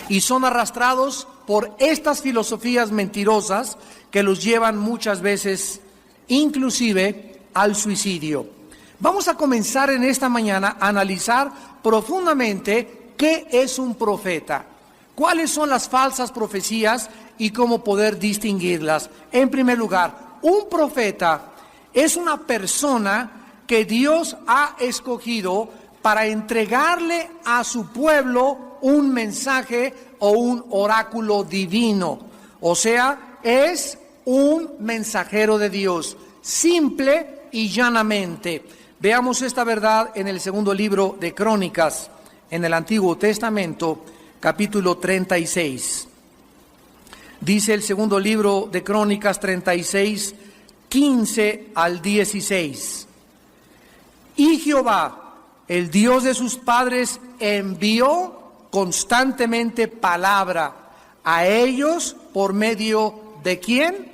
y son arrastrados por estas filosofías mentirosas que los llevan muchas veces inclusive al suicidio. Vamos a comenzar en esta mañana a analizar profundamente qué es un profeta, cuáles son las falsas profecías y cómo poder distinguirlas. En primer lugar, un profeta es una persona que Dios ha escogido para entregarle a su pueblo un mensaje o un oráculo divino. O sea, es un mensajero de Dios, simple y llanamente. Veamos esta verdad en el segundo libro de Crónicas, en el Antiguo Testamento, capítulo 36. Dice el segundo libro de Crónicas 36, 15 al 16. Y Jehová, el Dios de sus padres, envió constantemente palabra a ellos por medio ¿de quién?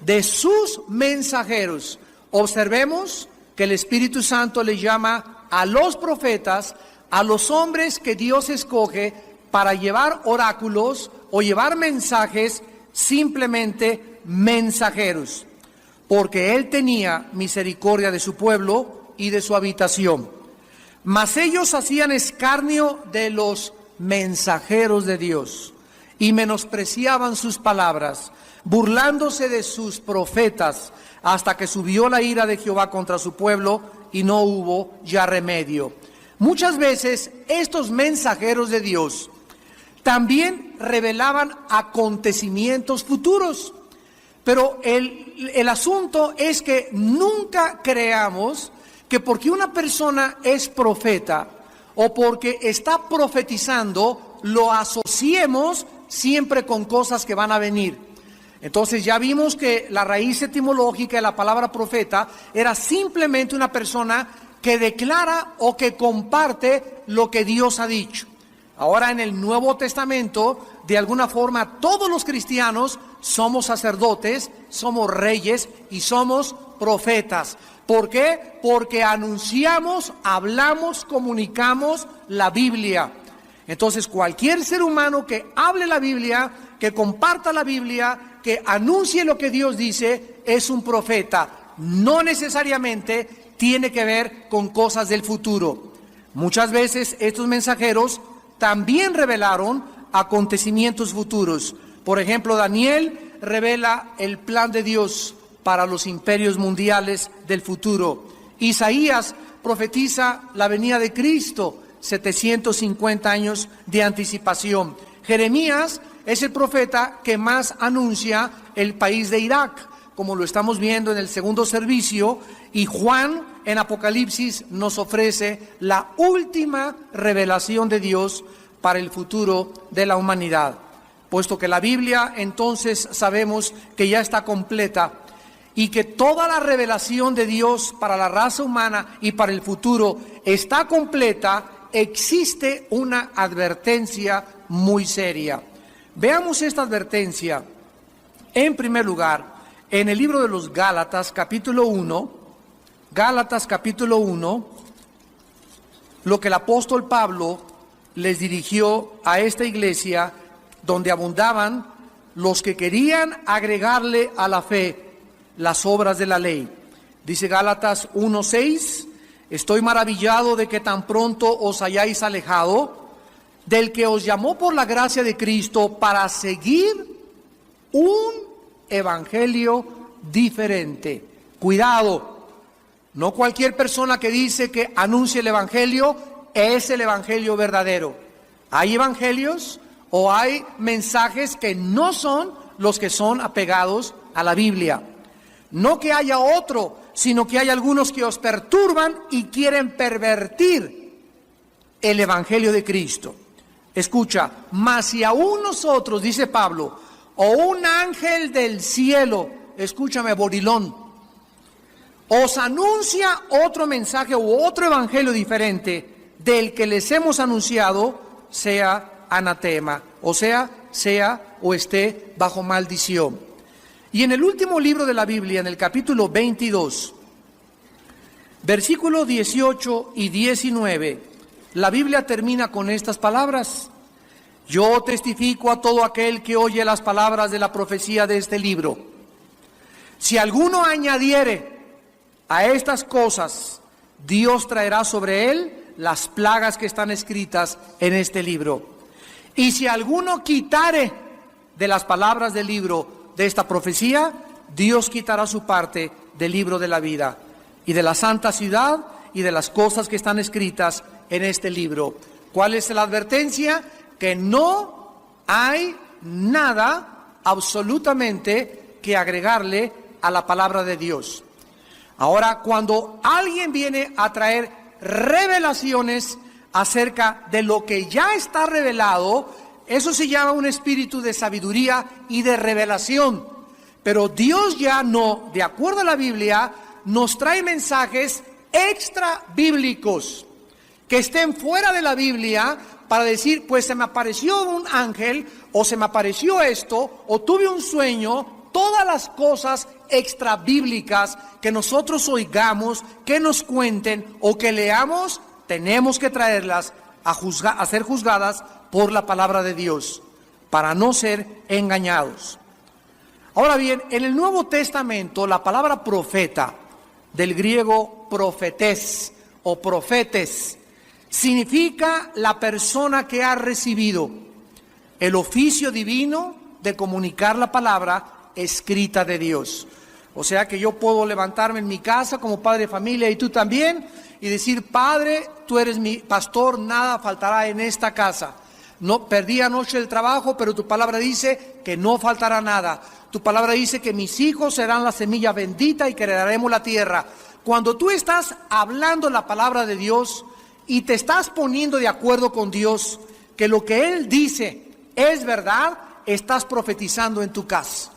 De sus mensajeros. Observemos que el Espíritu Santo le llama a los profetas, a los hombres que Dios escoge para llevar oráculos o llevar mensajes, simplemente mensajeros, porque Él tenía misericordia de su pueblo y de su habitación. Mas ellos hacían escarnio de los mensajeros de Dios y menospreciaban sus palabras, burlándose de sus profetas, hasta que subió la ira de Jehová contra su pueblo y no hubo ya remedio. Muchas veces estos mensajeros de Dios también revelaban acontecimientos futuros, pero el asunto es que nunca creamos que porque una persona es profeta o porque está profetizando, lo asociemos siempre con cosas que van a venir. Entonces ya vimos que la raíz etimológica de la palabra profeta era simplemente una persona que declara o que comparte lo que Dios ha dicho. Ahora en el Nuevo Testamento, de alguna forma, todos los cristianos somos sacerdotes, somos reyes y somos profetas. ¿Por qué? Porque anunciamos, hablamos, comunicamos la Biblia. Entonces cualquier ser humano que hable la Biblia, que comparta la Biblia, que anuncie lo que Dios dice, es un profeta. No necesariamente tiene que ver con cosas del futuro. Muchas veces estos mensajeros también revelaron acontecimientos futuros. Por ejemplo, Daniel revela el plan de Dios para los imperios mundiales del futuro. Isaías profetiza la venida de Cristo, 750 años de anticipación. Jeremías es el profeta que más anuncia el país de Irak, como lo estamos viendo en el segundo servicio, y Juan en Apocalipsis nos ofrece la última revelación de Dios para el futuro de la humanidad. Puesto que la Biblia entonces sabemos que ya está completa y que toda la revelación de Dios para la raza humana y para el futuro está completa, existe una advertencia muy seria. Veamos esta advertencia, en primer lugar, en el libro de los Gálatas, capítulo 1, lo que el apóstol Pablo les dirigió a esta iglesia, donde abundaban los que querían agregarle a la fe las obras de la ley. Dice Gálatas 1:6, estoy maravillado de que tan pronto os hayáis alejado del que os llamó por la gracia de Cristo para seguir un evangelio diferente. Cuidado, no cualquier persona que dice que anuncia el evangelio es el evangelio verdadero. Hay evangelios o hay mensajes que no son los que son apegados a la Biblia. No que haya otro, sino que hay algunos que os perturban y quieren pervertir el evangelio de Cristo. Escucha, mas si aún nosotros, dice Pablo, o un ángel del cielo, escúchame, Borilón, os anuncia otro mensaje u otro evangelio diferente del que les hemos anunciado, sea anatema, o sea o esté bajo maldición. Y en el último libro de la Biblia, en el capítulo 22, versículos 18 y 19, la Biblia termina con estas palabras: Yo testifico a todo aquel que oye las palabras de la profecía de este libro. Si alguno añadiere a estas cosas, Dios traerá sobre él las plagas que están escritas en este libro. Y si alguno quitare de las palabras del libro de esta profecía, Dios quitará su parte del libro de la vida y de la santa ciudad y de las cosas que están escritas en este libro. ¿Cuál es la advertencia? Que no hay nada absolutamente que agregarle a la palabra de Dios. Ahora, cuando alguien viene a traer revelaciones acerca de lo que ya está revelado, eso se llama un espíritu de sabiduría y de revelación. Pero Dios ya no, de acuerdo a la Biblia, nos trae mensajes extra bíblicos que estén fuera de la Biblia para decir, pues se me apareció un ángel, o se me apareció esto, o tuve un sueño. Todas las cosas extra bíblicas que nosotros oigamos, que nos cuenten o que leamos, tenemos que traerlas a ser juzgadas por la palabra de Dios, para no ser engañados. Ahora bien, en el Nuevo Testamento, la palabra profeta, del griego profetés o profetes, significa la persona que ha recibido el oficio divino de comunicar la palabra escrita de Dios. O sea que yo puedo levantarme en mi casa como padre de familia, y tú también, y decir: Padre, tú eres mi pastor, nada faltará en esta casa. No perdí anoche el trabajo, pero tu palabra dice que no faltará nada. Tu palabra dice que mis hijos serán la semilla bendita y que heredaremos la tierra. Cuando tú estás hablando la palabra de Dios y te estás poniendo de acuerdo con Dios que lo que Él dice es verdad, estás profetizando en tu casa.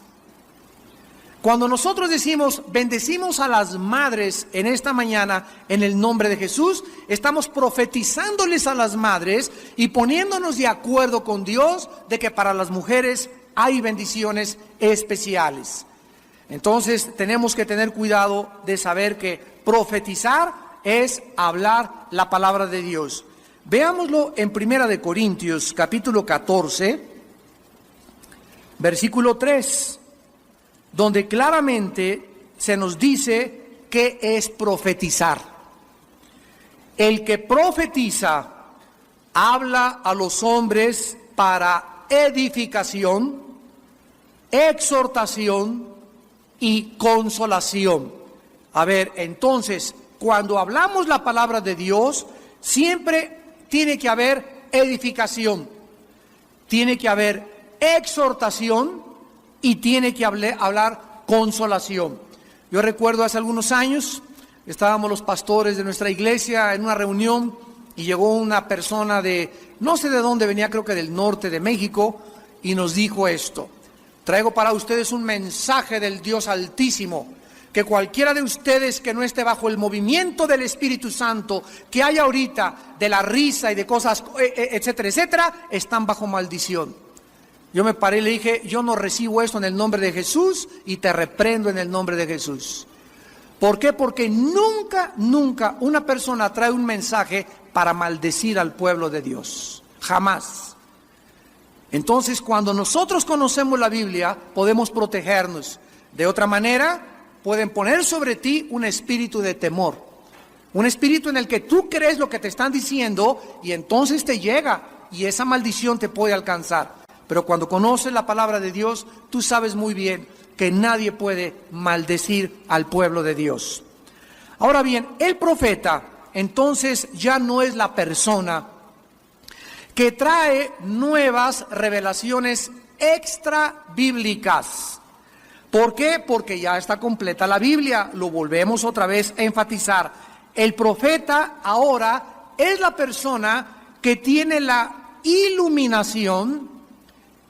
Cuando nosotros decimos bendecimos a las madres en esta mañana en el nombre de Jesús, estamos profetizándoles a las madres y poniéndonos de acuerdo con Dios de que para las mujeres hay bendiciones especiales. Entonces tenemos que tener cuidado de saber que profetizar es hablar la palabra de Dios. Veámoslo en 1 Corintios capítulo 14, versículo 3. Donde claramente se nos dice qué es profetizar. El que profetiza habla a los hombres para edificación, exhortación y consolación. A ver, entonces, cuando hablamos la palabra de Dios, siempre tiene que haber edificación, tiene que haber exhortación y tiene que hablar consolación. Yo recuerdo hace algunos años, estábamos los pastores de nuestra iglesia en una reunión y llegó una persona de, no sé de dónde venía, creo que del norte de México, y nos dijo esto: traigo para ustedes un mensaje del Dios Altísimo, que cualquiera de ustedes que no esté bajo el movimiento del Espíritu Santo que hay ahorita, de la risa y de cosas, etcétera, etcétera, están bajo maldición. Yo me paré y le dije: yo no recibo esto en el nombre de Jesús y te reprendo en el nombre de Jesús. ¿Por qué? Porque nunca una persona trae un mensaje para maldecir al pueblo de Dios. Jamás. Entonces, cuando nosotros conocemos la Biblia, podemos protegernos. De otra manera, pueden poner sobre ti un espíritu de temor. Un espíritu en el que tú crees lo que te están diciendo y entonces te llega y esa maldición te puede alcanzar. Pero cuando conoces la palabra de Dios, tú sabes muy bien que nadie puede maldecir al pueblo de Dios. Ahora bien, el profeta entonces ya no es la persona que trae nuevas revelaciones extra bíblicas. ¿Por qué? Porque ya está completa la Biblia. Lo volvemos otra vez a enfatizar. El profeta ahora es la persona que tiene la iluminación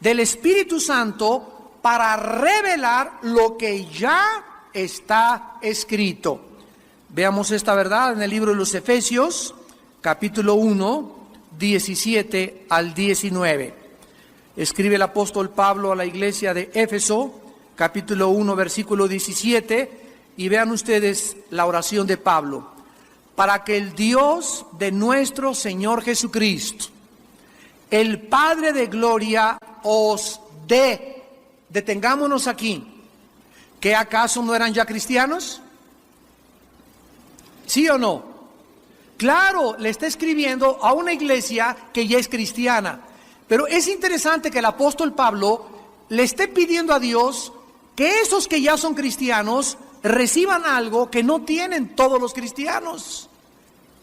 del Espíritu Santo para revelar lo que ya está escrito. Veamos esta verdad en el libro de los Efesios, capítulo 1, 17 al 19. Escribe el apóstol Pablo a la iglesia de Éfeso, capítulo 1, versículo 17, y vean ustedes la oración de Pablo. Para que el Dios de nuestro Señor Jesucristo, el Padre de gloria os dé. Detengámonos aquí. ¿Qué acaso no eran ya cristianos? ¿Sí o no? Claro, le está escribiendo a una iglesia que ya es cristiana. Pero es interesante que el apóstol Pablo le esté pidiendo a Dios que esos que ya son cristianos reciban algo que no tienen todos los cristianos.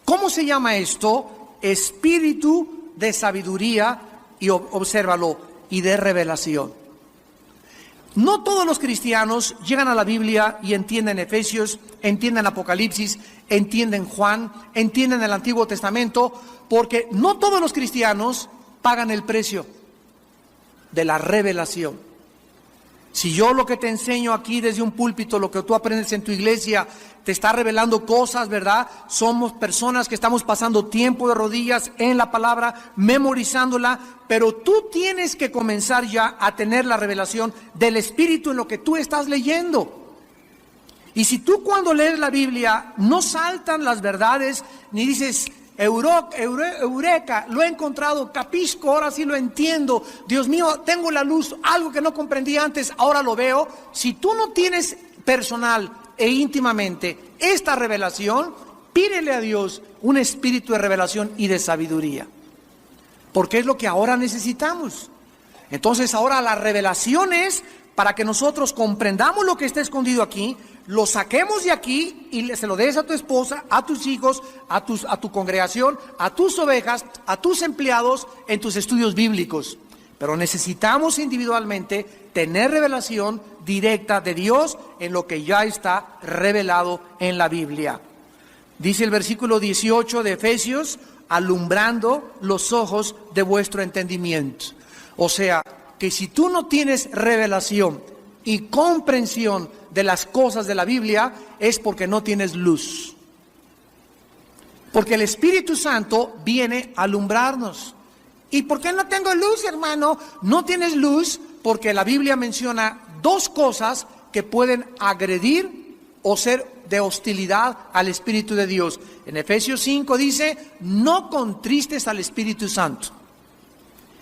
¿Cómo se llama esto? Espíritu de sabiduría, y obsérvalo, y de revelación. No todos los cristianos llegan a la Biblia y entienden Efesios, entienden Apocalipsis, entienden Juan, entienden el Antiguo Testamento, porque no todos los cristianos pagan el precio de la revelación. Si yo lo que te enseño aquí desde un púlpito, lo que tú aprendes en tu iglesia, te está revelando cosas, ¿verdad? Somos personas que estamos pasando tiempo de rodillas en la palabra, memorizándola, pero tú tienes que comenzar ya a tener la revelación del Espíritu en lo que tú estás leyendo. Y si tú cuando lees la Biblia no saltan las verdades, ni dices, eureka, lo he encontrado, capisco, ahora sí lo entiendo, Dios mío, tengo la luz, algo que no comprendí antes, ahora lo veo. Si tú no tienes personal e íntimamente esta revelación, pídele a Dios un espíritu de revelación y de sabiduría, porque es lo que ahora necesitamos. Entonces ahora la revelación es para que nosotros comprendamos lo que está escondido aquí, lo saquemos de aquí y se lo des a tu esposa, a tus hijos, a tu congregación, a tus ovejas, a tus empleados en tus estudios bíblicos. Pero necesitamos individualmente tener revelación directa de Dios en lo que ya está revelado en la Biblia. Dice el versículo 18 de Efesios, alumbrando los ojos de vuestro entendimiento. O sea, que si tú no tienes revelación y comprensión de las cosas de la Biblia, es porque no tienes luz. Porque el Espíritu Santo viene a alumbrarnos. ¿Y por qué no tengo luz, hermano? No tienes luz porque la Biblia menciona dos cosas que pueden agredir o ser de hostilidad al Espíritu de Dios. En Efesios 5 dice, no contristes al Espíritu Santo.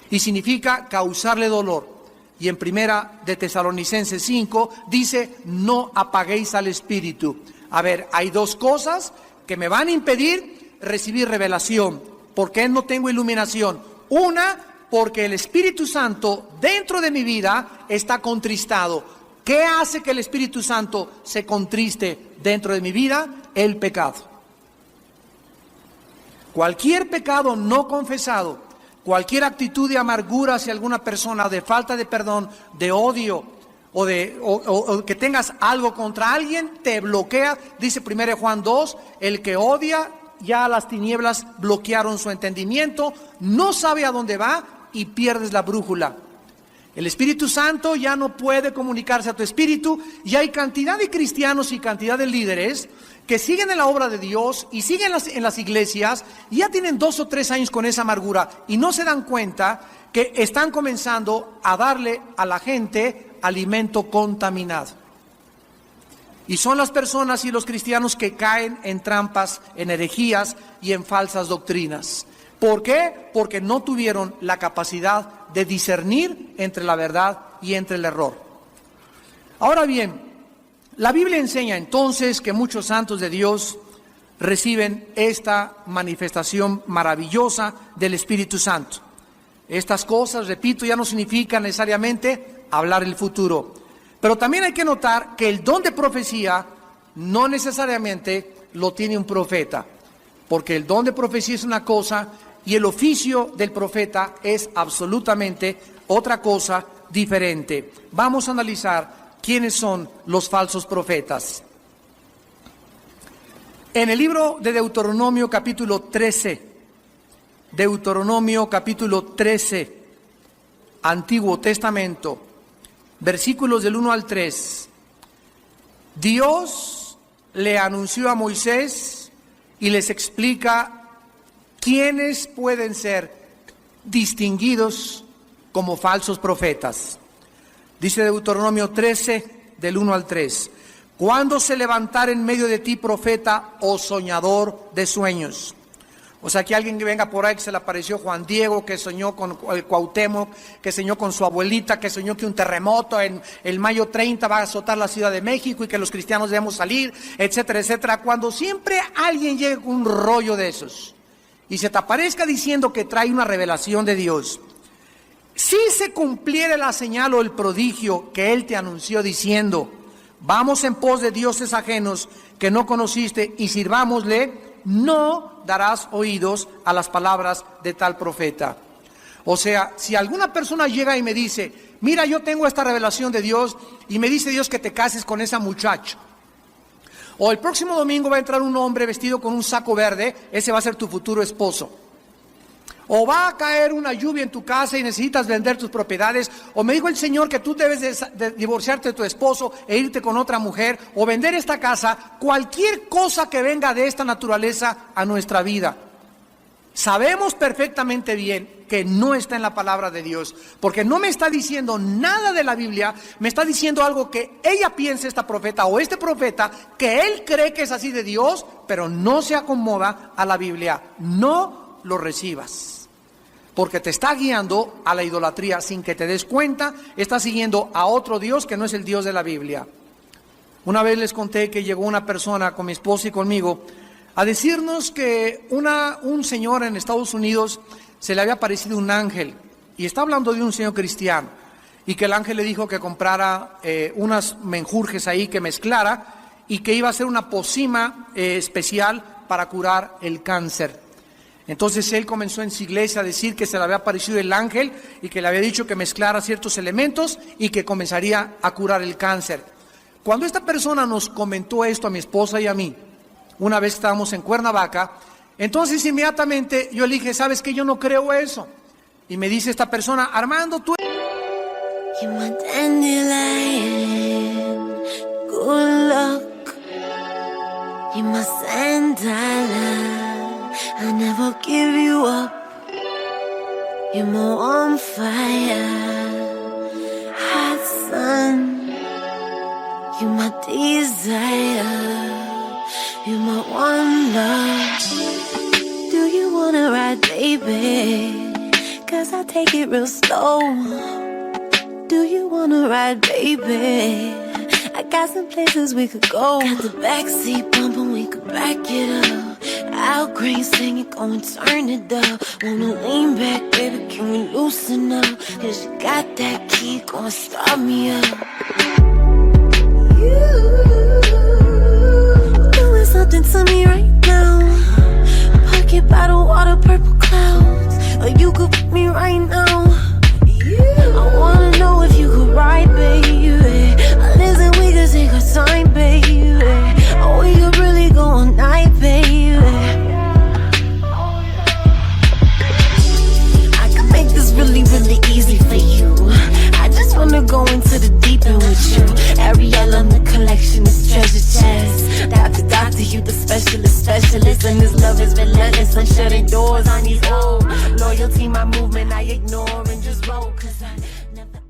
Y significa causarle dolor. Y en primera de Tesalonicenses 5 dice, no apaguéis al Espíritu. A ver, hay dos cosas que me van a impedir recibir revelación. ¿Por qué no tengo iluminación? Una, porque el Espíritu Santo dentro de mi vida está contristado. ¿Qué hace que el Espíritu Santo se contriste dentro de mi vida? El pecado. Cualquier pecado no confesado, cualquier actitud de amargura hacia alguna persona, de falta de perdón, de odio, o que tengas algo contra alguien, te bloquea. Dice 1 Juan 2, el que odia, ya las tinieblas bloquearon su entendimiento, no sabe a dónde va y pierdes la brújula. El Espíritu Santo ya no puede comunicarse a tu espíritu, y hay cantidad de cristianos y cantidad de líderes que siguen en la obra de Dios y siguen en las iglesias y ya tienen 2 o 3 años con esa amargura y no se dan cuenta que están comenzando a darle a la gente alimento contaminado. Y son las personas y los cristianos que caen en trampas, en herejías y en falsas doctrinas. ¿Por qué? Porque no tuvieron la capacidad de discernir entre la verdad y entre el error. Ahora bien, la Biblia enseña entonces que muchos santos de Dios reciben esta manifestación maravillosa del Espíritu Santo. Estas cosas, repito, ya no significan necesariamente hablar el futuro. Pero también hay que notar que el don de profecía no necesariamente lo tiene un profeta, porque el don de profecía es una cosa y el oficio del profeta es absolutamente otra cosa diferente. Vamos a analizar quiénes son los falsos profetas. En el libro de Deuteronomio capítulo 13, Antiguo Testamento, versículos del 1 al 3, Dios le anunció a Moisés y les explica quiénes pueden ser distinguidos como falsos profetas. Dice Deuteronomio 13, del 1 al 3, cuando se levantare en medio de ti profeta o soñador de sueños, O sea, que alguien que venga por ahí que se le apareció Juan Diego, que soñó con el Cuauhtémoc, que soñó con su abuelita, que soñó que un terremoto en el mayo 30 va a azotar la Ciudad de México y que los cristianos debemos salir, etcétera, etcétera. Cuando siempre alguien llegue con un rollo de esos y se te aparezca diciendo que trae una revelación de Dios, si se cumpliera la señal o el prodigio que él te anunció diciendo, vamos en pos de dioses ajenos que no conociste y sirvámosle, no darás oídos a las palabras de tal profeta. O sea, si alguna persona llega y me dice, mira, yo tengo esta revelación de Dios y me dice Dios que te cases con esa muchacha, o el próximo domingo va a entrar un hombre vestido con un saco verde, ese va a ser tu futuro esposo, o va a caer una lluvia en tu casa y necesitas vender tus propiedades, o me dijo el Señor que tú debes de divorciarte de tu esposo e irte con otra mujer, o vender esta casa, cualquier cosa que venga de esta naturaleza a nuestra vida. Sabemos perfectamente bien que no está en la palabra de Dios, porque no me está diciendo nada de la Biblia, me está diciendo algo que ella piensa, esta profeta o este profeta, que él cree que es así de Dios, pero no se acomoda a la Biblia. No lo recibas, porque te está guiando a la idolatría sin que te des cuenta. Estás siguiendo a otro Dios que no es el Dios de la Biblia. Una vez les conté que llegó una persona con mi esposa y conmigo a decirnos que un señor en Estados Unidos se le había aparecido un ángel, y está hablando de un señor cristiano, y que el ángel le dijo que comprara unas menjurjes ahí, que mezclara, y que iba a hacer una pócima especial para curar el cáncer. Entonces él comenzó en su iglesia a decir que se le había aparecido el ángel y que le había dicho que mezclara ciertos elementos y que comenzaría a curar el cáncer. Cuando esta persona nos comentó esto a mi esposa y a mí, una vez estábamos en Cuernavaca, entonces inmediatamente yo le dije, ¿sabes qué? Yo no creo eso. Y me dice esta persona, Armando, tú... You're my dandelion, good luck. You're my sandalwood, I never give you up. You're my on fire, hot sun. You're my desire, you're my one love. Do you wanna ride, baby? 'Cause I take it real slow. Do you wanna ride, baby? I got some places we could go. Got the backseat bumping, we could back it up. Al Green singing, go and turn it up. Wanna lean back, baby, can we loosen up? 'Cause you got that key, go and start me up. You doing something to me right now. Pocket bottle, water, purple clouds. Or you could put me right now. I wanna know if you could ride, baby. Listen, we could take our time, baby. Or we could really go all night, baby. I can make this really, really easy for you. I just wanna go into the deep end with you. Ariel on the collection is treasure chest. Doctor, you the specialist. And this love is relentless. I'm shutting doors on these old. Loyalty, my movement, I ignore and just roll. 'Cause I never...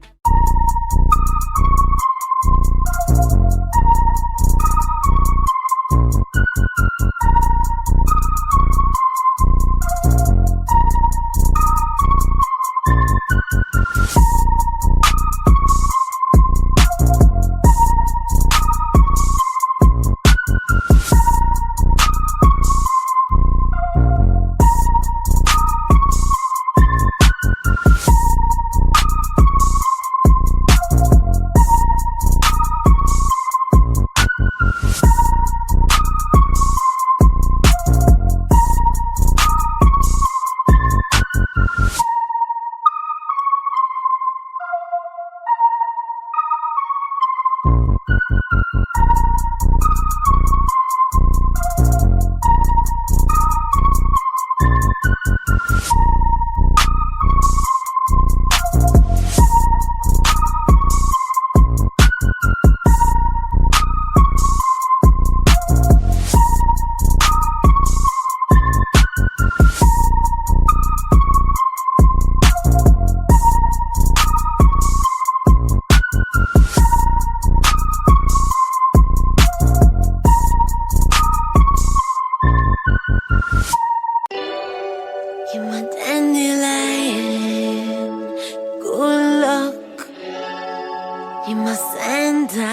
You're my sandalwood.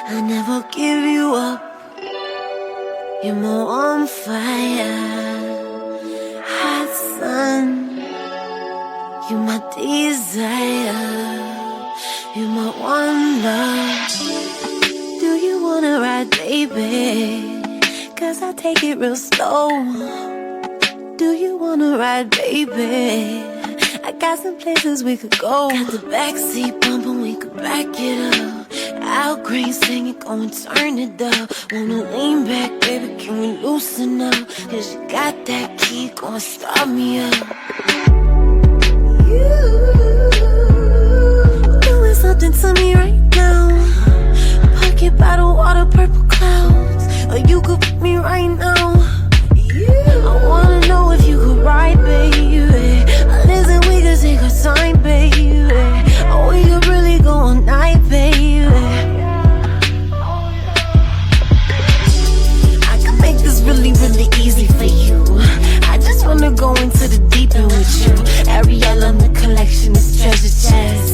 I never give you up. You're my warm fire, hot sun. You're my desire. You're my one love. Do you wanna ride, baby? 'Cause I take it real slow. Do you wanna ride, baby? I got some places we could go. Got the backseat bumping, we could back it up. Al Green singing, go and turn it up. Wanna lean back, baby, can we loosen up? 'Cause you got that key, go and start me up. You doing something to me right now. Pocket bottle, water, purple clouds. Or you could pick me right now. I wanna know if you could ride, baby. Listen, we could take our time, baby. Or we could really go all night, baby. I can make this really, really easy for you. I just wanna go into the deep end with you. Ariel on the collection is treasure chest.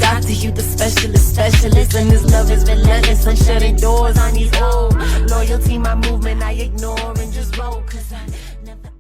Doctor, you the specialist. And this love is relentless. I'm shutting doors on these old. Loyalty, my movement, I ignore and just roll. 'Cause I never...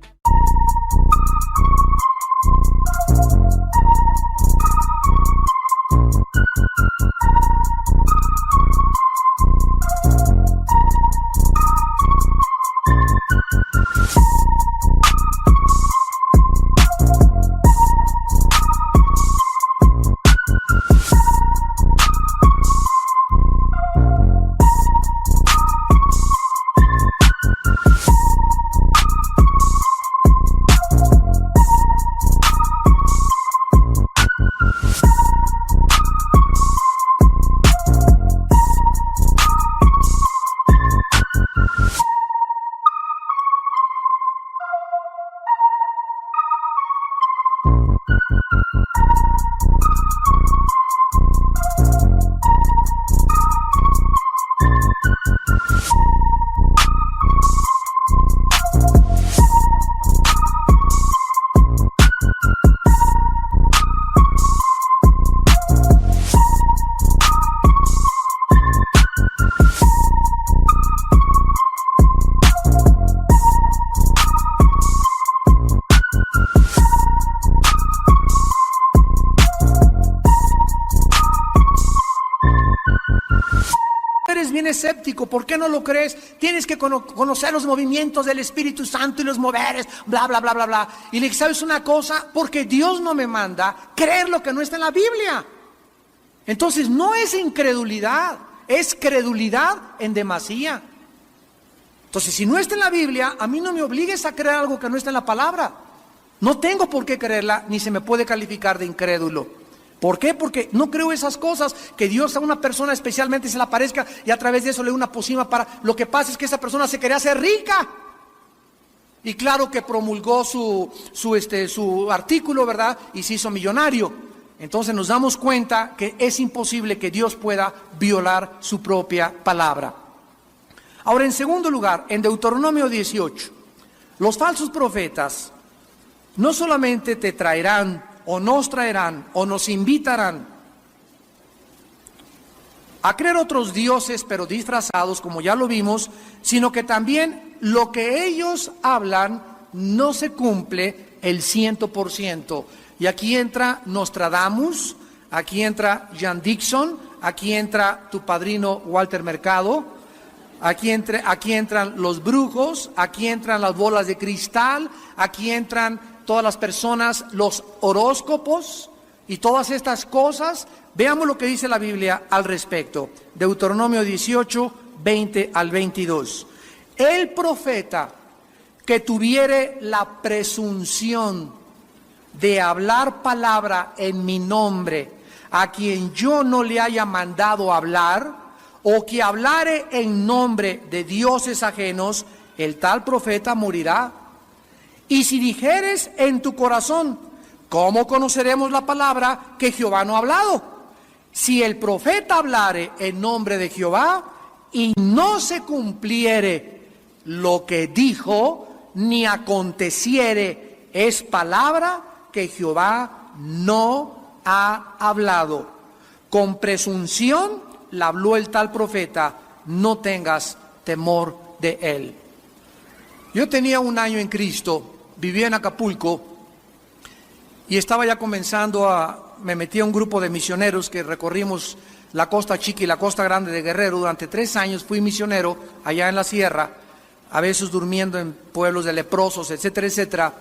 Eres bien escéptico, ¿por qué no lo crees? Tienes que conocer los movimientos del Espíritu Santo y los moveres, bla, bla, bla, bla, bla. Y le dije, ¿sabes una cosa? Porque Dios no me manda creer lo que no está en la Biblia. Entonces no es incredulidad, es credulidad en demasía. Entonces si no está en la Biblia, a mí no me obligues a creer algo que no está en la palabra. No tengo por qué creerla, ni se me puede calificar de incrédulo. ¿Por qué? Porque no creo esas cosas, que Dios a una persona especialmente se le aparezca y a través de eso le dé una pócima para... Lo que pasa es que esa persona se quería hacer rica. Y claro que promulgó su artículo, ¿verdad? Y se hizo millonario. Entonces nos damos cuenta que es imposible que Dios pueda violar su propia palabra. Ahora, en segundo lugar, en Deuteronomio 18, los falsos profetas no solamente te traerán o nos traerán o nos invitarán a creer otros dioses pero disfrazados, como ya lo vimos, sino que también lo que ellos hablan no se cumple el 100%. Y aquí entra Nostradamus, aquí entra Jan Dixon, aquí entra tu padrino Walter Mercado, aquí entran los brujos, aquí entran las bolas de cristal, aquí entran todas las personas, los horóscopos y todas estas cosas. Veamos lo que dice la Biblia al respecto. Deuteronomio 18, 20 al 22. El profeta que tuviere la presunción de hablar palabra en mi nombre, a quien yo no le haya mandado hablar, o que hablare en nombre de dioses ajenos, el tal profeta morirá. Y si dijeres en tu corazón, ¿cómo conoceremos la palabra que Jehová no ha hablado? Si el profeta hablare en nombre de Jehová y no se cumpliere lo que dijo, ni aconteciere, es palabra que Jehová no ha hablado. con presunción le habló el tal profeta, no tengas temor de él. Yo tenía 1 año en Cristo, vivía en Acapulco y estaba ya comenzando me metí a un grupo de misioneros que recorrimos la Costa Chica y la Costa Grande de Guerrero. Durante 3 años fui misionero allá en la sierra, a veces durmiendo en pueblos de leprosos, etcétera, etcétera.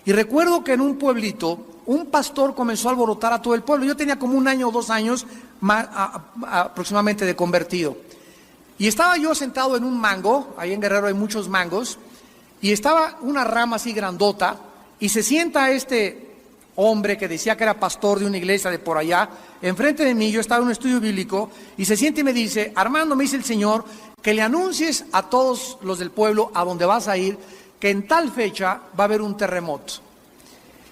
Y recuerdo que en un pueblito, un pastor comenzó a alborotar a todo el pueblo. Yo tenía como 1 año o 2 años aproximadamente de convertido. Y estaba yo sentado en un mango, ahí en Guerrero hay muchos mangos, y estaba una rama así grandota, y se sienta este hombre que decía que era pastor de una iglesia de por allá, enfrente de mí. Yo estaba en un estudio bíblico, y se siente y me dice: Armando, me dice el Señor, que le anuncies a todos los del pueblo a donde vas a ir, que en tal fecha va a haber un terremoto,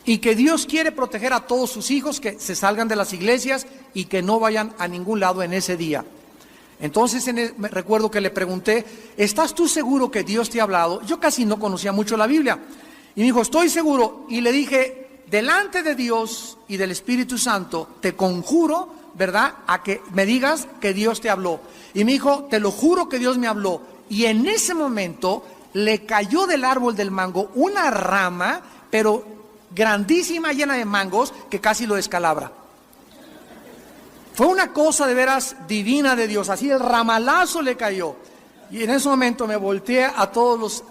y que Dios quiere proteger a todos sus hijos, que se salgan de las iglesias y que no vayan a ningún lado en ese día. Entonces me recuerdo que le pregunté: ¿estás tú seguro que Dios te ha hablado? Yo casi no conocía mucho la Biblia. Y me dijo: estoy seguro. Y le dije: delante de Dios y del Espíritu Santo, te conjuro, ¿verdad?, a que me digas que Dios te habló. Y me dijo: te lo juro que Dios me habló. Y en ese momento le cayó del árbol del mango una rama, pero grandísima, llena de mangos, que casi lo descalabra. Fue una cosa de veras divina de Dios, así el ramalazo le cayó. Y en ese momento me volteé a todos los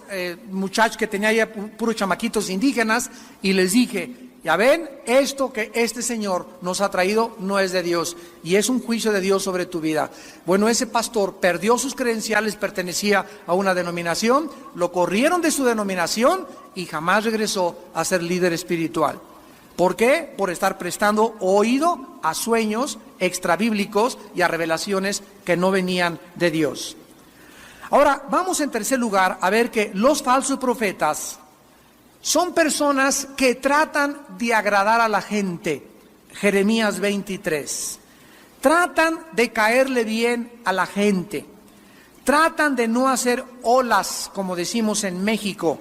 muchachos que tenía ya, puros chamaquitos indígenas, y les dije: ya ven, esto que este Señor nos ha traído no es de Dios, y es un juicio de Dios sobre tu vida. Bueno, ese pastor perdió sus credenciales, pertenecía a una denominación, lo corrieron de su denominación y jamás regresó a ser líder espiritual. ¿Por qué? Por estar prestando oído a sueños extrabíblicos y a revelaciones que no venían de Dios. Ahora, vamos en tercer lugar a ver que los falsos profetas son personas que tratan de agradar a la gente. Jeremías 23. Tratan de caerle bien a la gente. Tratan de no hacer olas, como decimos en México.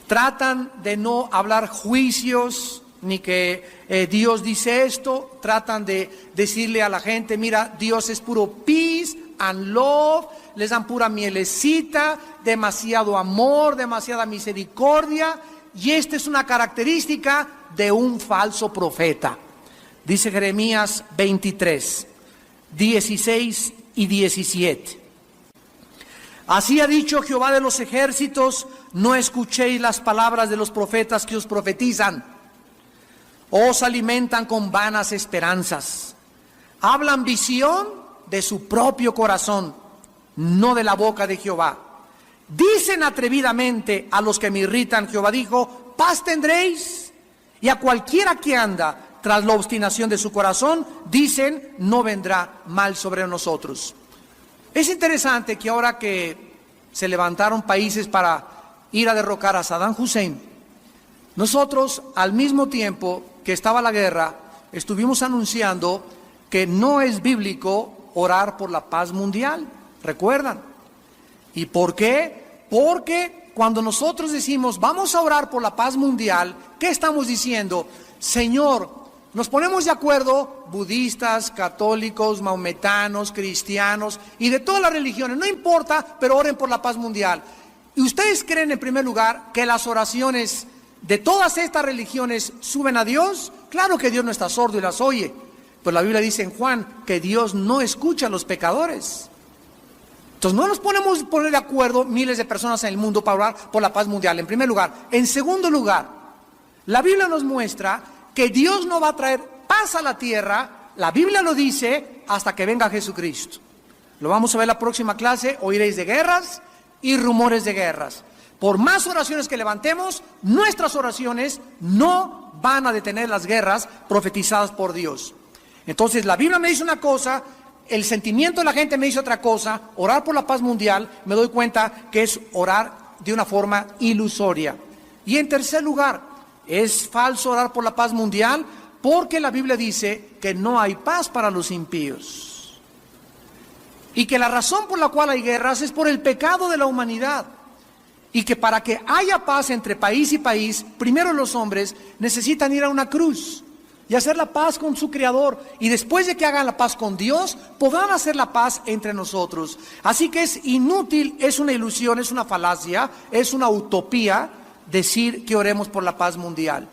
Tratan de no hablar juicios, ni que Dios dice esto. Tratan de decirle a la gente: mira, Dios es puro peace and love. Les dan pura mielecita, demasiado amor, demasiada misericordia. Y esta es una característica de un falso profeta. Dice Jeremías 23, 16 y 17. Así ha dicho Jehová de los ejércitos: no escuchéis las palabras de los profetas que os profetizan. Os alimentan con vanas esperanzas. Hablan visión de su propio corazón, no de la boca de Jehová. Dicen atrevidamente a los que me irritan: Jehová dijo, paz tendréis. Y a cualquiera que anda tras la obstinación de su corazón, dicen, no vendrá mal sobre nosotros. Es interesante que ahora que se levantaron países para ir a derrocar a Saddam Hussein, nosotros al mismo tiempo que estaba la guerra, estuvimos anunciando que no es bíblico orar por la paz mundial. ¿Recuerdan? ¿Y por qué? Porque cuando nosotros decimos vamos a orar por la paz mundial, ¿qué estamos diciendo? Señor, nos ponemos de acuerdo, budistas, católicos, maometanos, cristianos y de todas las religiones, no importa, pero oren por la paz mundial. ¿Y ustedes creen en primer lugar que las oraciones de todas estas religiones suben a Dios? Claro que Dios no está sordo y las oye, pero la Biblia dice en Juan que Dios no escucha a los pecadores. Entonces no nos podemos poner de acuerdo miles de personas en el mundo para orar por la paz mundial, en primer lugar. En segundo lugar, la Biblia nos muestra que Dios no va a traer paz a la tierra, la Biblia lo dice, hasta que venga Jesucristo. Lo vamos a ver en la próxima clase. Oiréis de guerras y rumores de guerras. Por más oraciones que levantemos, nuestras oraciones no van a detener las guerras profetizadas por Dios. Entonces la Biblia me dice una cosa, el sentimiento de la gente me dice otra cosa. Orar por la paz mundial, me doy cuenta que es orar de una forma ilusoria. Y en tercer lugar, es falso orar por la paz mundial porque la Biblia dice que no hay paz para los impíos. Y que la razón por la cual hay guerras es por el pecado de la humanidad. Y que para que haya paz entre país y país, primero los hombres necesitan ir a una cruz. y hacer la paz con su Creador. Y después de que hagan la paz con Dios, podrán hacer la paz entre nosotros. Así que es inútil, es una ilusión, es una falacia, es una utopía decir que oremos por la paz mundial.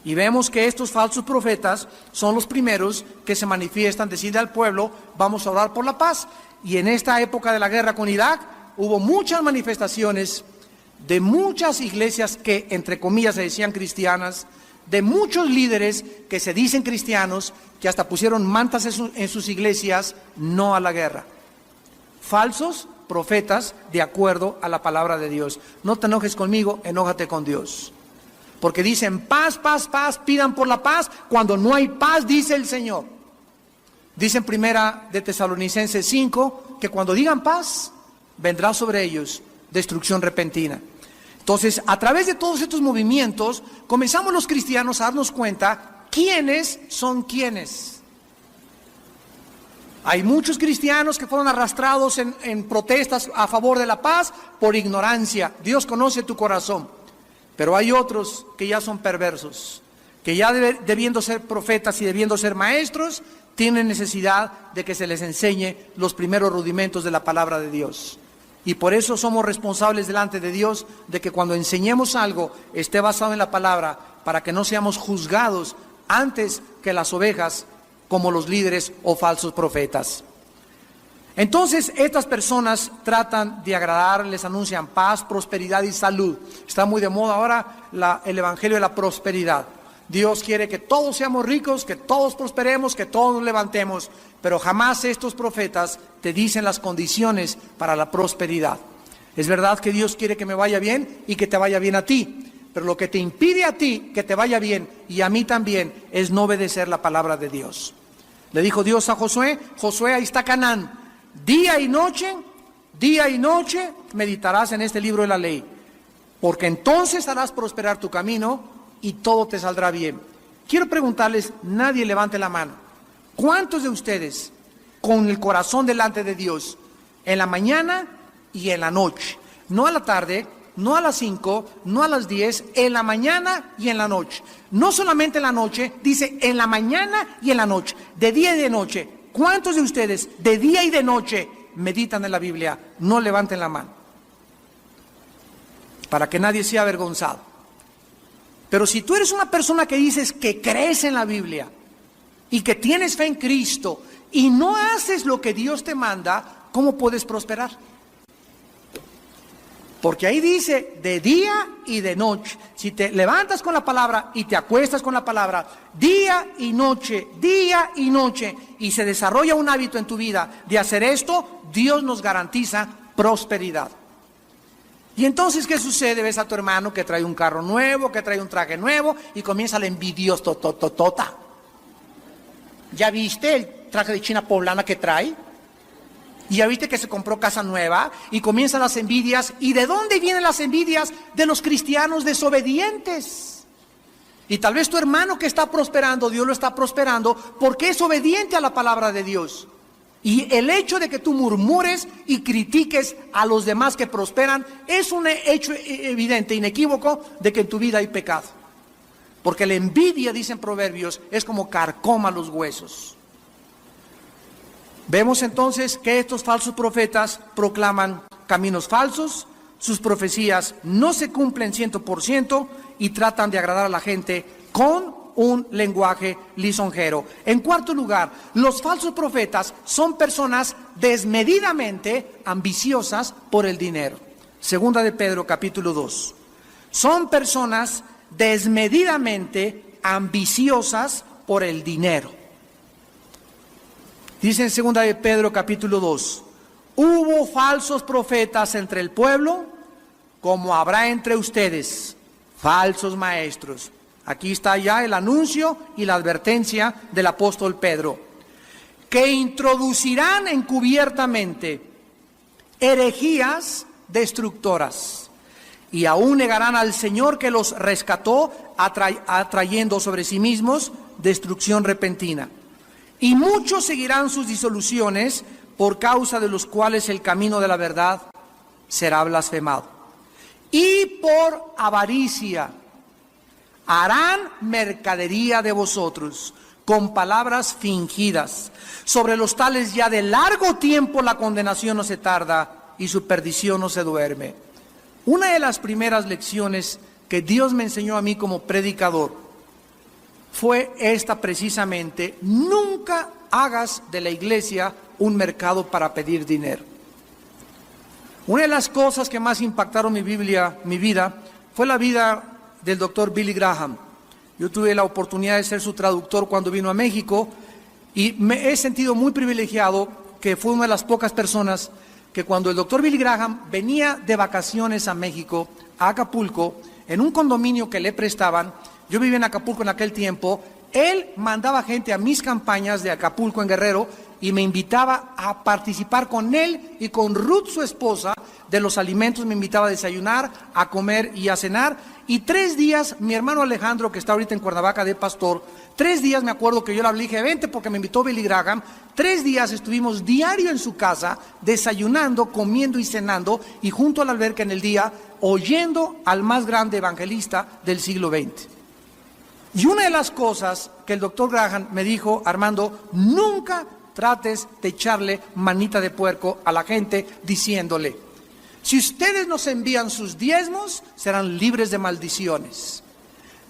Y vemos que estos falsos profetas son los primeros que se manifiestan, deciden al pueblo, vamos a orar por la paz. Y en esta época de la guerra con Irak, hubo muchas manifestaciones de muchas iglesias que, entre comillas, se decían cristianas, de muchos líderes que se dicen cristianos, que hasta pusieron mantas en sus iglesias, no a la guerra. Falsos profetas de acuerdo a la palabra de Dios. No te enojes conmigo, enójate con Dios. Porque dicen paz, paz, paz, pidan por la paz, cuando no hay paz, dice el Señor. Dice en primera de Tesalonicenses 5, que cuando digan paz, vendrá sobre ellos destrucción repentina. Entonces, a través de todos estos movimientos, comenzamos los cristianos a darnos cuenta quiénes son quiénes. Hay muchos cristianos que fueron arrastrados en protestas a favor de la paz por ignorancia. Dios conoce tu corazón. Pero hay otros que ya son perversos, que ya debiendo ser profetas y debiendo ser maestros, tienen necesidad de que se les enseñe los primeros rudimentos de la palabra de Dios. Y por eso somos responsables delante de Dios de que cuando enseñemos algo esté basado en la palabra, para que no seamos juzgados antes que las ovejas como los líderes o falsos profetas. Entonces estas personas tratan de agradar, les anuncian paz, prosperidad y salud. Está muy de moda ahora el evangelio de la prosperidad. Dios quiere que todos seamos ricos, que todos prosperemos, que todos nos levantemos, pero jamás estos profetas te dicen las condiciones para la prosperidad. Es verdad que Dios quiere que me vaya bien y que te vaya bien a ti, pero lo que te impide a ti que te vaya bien y a mí también es no obedecer la palabra de Dios. Le dijo Dios a Josué, Josué, ahí está Canaán. Día y noche meditarás en este libro de la ley, porque entonces harás prosperar tu camino y todo te saldrá bien. Quiero preguntarles, nadie levante la mano. ¿Cuántos de ustedes, con el corazón delante de Dios, en la mañana y en la noche, no a la tarde, no a las 5, no a las 10, en la mañana y en la noche? No solamente en la noche, dice en la mañana y en la noche, de día y de noche. ¿Cuántos de ustedes de día y de noche meditan en la Biblia? No levanten la mano, para que nadie sea avergonzado. Pero si tú eres una persona que dices que crees en la Biblia y que tienes fe en Cristo y no haces lo que Dios te manda, ¿cómo puedes prosperar? Porque ahí dice de día y de noche. Si te levantas con la palabra y te acuestas con la palabra, día y noche, y se desarrolla un hábito en tu vida de hacer esto, Dios nos garantiza prosperidad. Y entonces, ¿qué sucede? Ves a tu hermano que trae un carro nuevo, que trae un traje nuevo, y comienza la envidiosototota. ¿Ya viste el traje de China poblana que trae? Y ya viste que se compró casa nueva, y comienzan las envidias. ¿Y de dónde vienen las envidias? De los cristianos desobedientes. Y tal vez tu hermano que está prosperando, Dios lo está prosperando porque es obediente a la palabra de Dios. Y el hecho de que tú murmures y critiques a los demás que prosperan es un hecho evidente, inequívoco, de que en tu vida hay pecado. Porque la envidia, dicen Proverbios, es como carcoma los huesos. Vemos entonces que estos falsos profetas proclaman caminos falsos, sus profecías no se cumplen 100% y tratan de agradar a la gente con un lenguaje lisonjero. En cuarto lugar, los falsos profetas son personas desmedidamente ambiciosas por el dinero. Segunda de Pedro, capítulo 2. Son personas desmedidamente ambiciosas por el dinero. Dice en segunda de Pedro, capítulo 2, hubo falsos profetas entre el pueblo, como habrá entre ustedes falsos maestros. Aquí está ya el anuncio y la advertencia del apóstol Pedro, que introducirán encubiertamente herejías destructoras, y aún negarán al Señor que los rescató, atrayendo sobre sí mismos destrucción repentina. Y muchos seguirán sus disoluciones, por causa de los cuales el camino de la verdad será blasfemado. Y por avaricia harán mercadería de vosotros con palabras fingidas. Sobre los tales ya de largo tiempo la condenación no se tarda y su perdición no se duerme. Una de las primeras lecciones que Dios me enseñó a mí como predicador fue esta precisamente: nunca hagas de la iglesia un mercado para pedir dinero. Una de las cosas que más impactaron mi vida, fue la vida del doctor Billy Graham. Yo tuve la oportunidad de ser su traductor cuando vino a México y me he sentido muy privilegiado, que fue una de las pocas personas que cuando el doctor Billy Graham venía de vacaciones a México, a Acapulco, en un condominio que le prestaban, yo vivía en Acapulco en aquel tiempo, él mandaba gente a mis campañas de Acapulco en Guerrero y me invitaba a participar con él y con Ruth, su esposa, de los alimentos. Me invitaba a desayunar, a comer y a cenar. Y 3 días, mi hermano Alejandro, que está ahorita en Cuernavaca de pastor, 3 días me acuerdo que yo le hablé y dije, vente porque me invitó Billy Graham. 3 días estuvimos diario en su casa, desayunando, comiendo y cenando, y junto a la alberca en el día, oyendo al más grande evangelista del siglo XX. Y una de las cosas que el doctor Graham me dijo: Armando, nunca trates de echarle manita de puerco a la gente diciéndole: si ustedes nos envían sus diezmos, serán libres de maldiciones.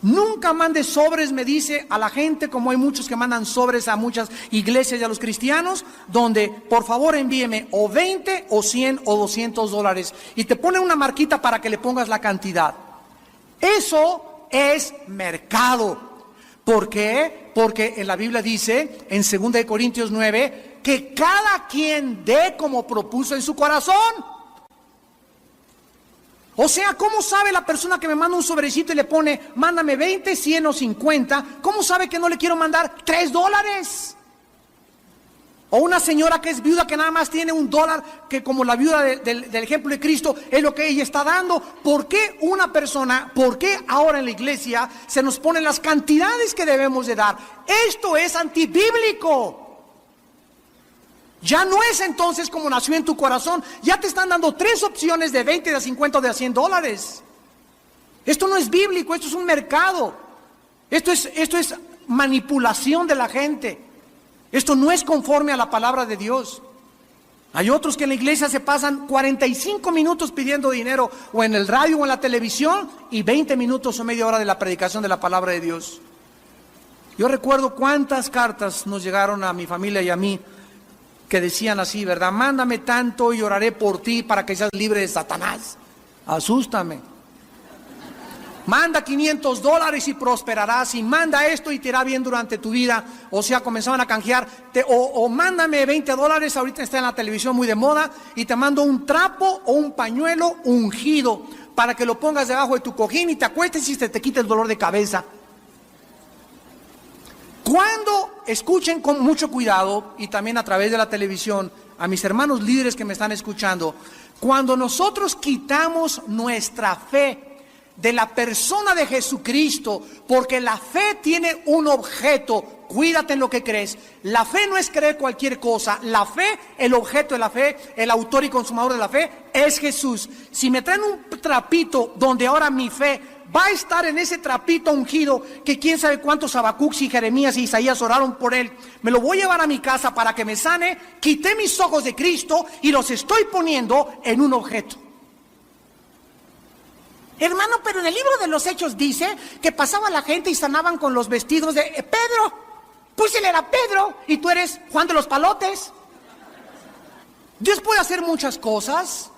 Nunca mandes sobres, me dice, a la gente, como hay muchos que mandan sobres a muchas iglesias y a los cristianos, donde por favor envíeme o 20 o 100 o $200 y te pone una marquita para que le pongas la cantidad. Eso es mercado. ¿Por qué? Porque en la Biblia dice, en 2 Corintios 9, que cada quien dé como propuso en su corazón. O sea, ¿cómo sabe la persona que me manda un sobrecito y le pone, mándame 20, 100 o 50? ¿Cómo sabe que no le quiero mandar $3? O una señora que es viuda, que nada más tiene $1, que como la viuda del ejemplo de Cristo es lo que ella está dando. ¿Por qué una persona, por qué ahora en la iglesia se nos ponen las cantidades que debemos de dar? Esto es antibíblico. Ya no es entonces como nació en tu corazón. Ya te están dando 3 opciones de 20, de 50 o de $100. Esto no es bíblico, esto es un mercado. Esto es manipulación de la gente. Esto no es conforme a la palabra de Dios. Hay otros que en la iglesia se pasan 45 minutos pidiendo dinero, o en el radio o en la televisión, y 20 minutos o media hora de la predicación de la palabra de Dios. Yo recuerdo cuántas cartas nos llegaron a mi familia y a mí que decían así, ¿verdad? Mándame tanto y oraré por ti para que seas libre de Satanás. Asústame. Manda $500 y prosperarás, y manda esto y te irá bien durante tu vida. O sea, comenzaban a canjear, o mándame $20, ahorita está en la televisión muy de moda, y te mando un trapo o un pañuelo ungido para que lo pongas debajo de tu cojín y te acuestes y se te quite el dolor de cabeza. Cuando escuchen con mucho cuidado, y también a través de la televisión, a mis hermanos líderes que me están escuchando, cuando nosotros quitamos nuestra fe de la persona de Jesucristo, porque la fe tiene un objeto, cuídate en lo que crees. La fe no es creer cualquier cosa. La fe, el objeto de la fe, el autor y consumador de la fe es Jesús. Si me traen un trapito donde ahora mi fe va a estar en ese trapito ungido, que quién sabe cuántos Habacuc y Jeremías y Isaías oraron por él, me lo voy a llevar a mi casa para que me sane. Quité mis ojos de Cristo y los estoy poniendo en un objeto. Hermano, pero en el libro de los Hechos dice que pasaba la gente y sanaban con los vestidos de Pedro. Pues él era Pedro y tú eres Juan de los Palotes. Dios puede hacer muchas cosas,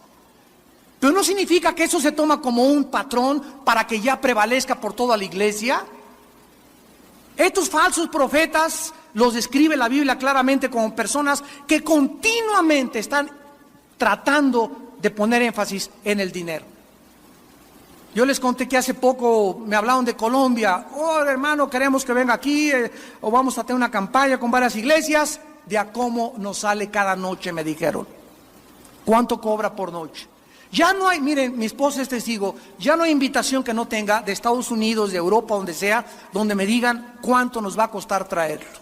pero no significa que eso se toma como un patrón para que ya prevalezca por toda la iglesia. Estos falsos profetas los describe la Biblia claramente como personas que continuamente están tratando de poner énfasis en el dinero. Yo les conté que hace poco me hablaron de Colombia. Oh, hermano, queremos que venga aquí, o vamos a tener una campaña con varias iglesias. De a cómo nos sale cada noche, me dijeron. ¿Cuánto cobra por noche? Ya no hay, miren, mi esposa es testigo, ya no hay invitación que no tenga de Estados Unidos, de Europa, donde sea, donde me digan cuánto nos va a costar traerlo.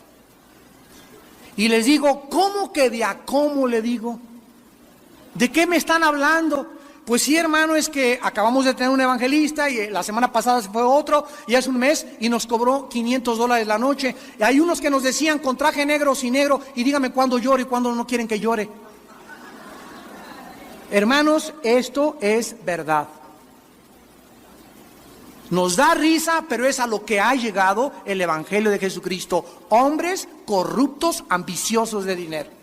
Y les digo, ¿cómo que de a cómo? Le digo, ¿de qué me están hablando? Pues sí, hermano, es que acabamos de tener un evangelista y la semana pasada se fue otro y hace un mes y nos cobró $500 la noche. Y hay unos que nos decían con traje negro o sin negro y dígame cuándo llore y cuándo no quieren que llore. Hermanos, esto es verdad. Nos da risa, pero es a lo que ha llegado el Evangelio de Jesucristo. Hombres corruptos, ambiciosos de dinero.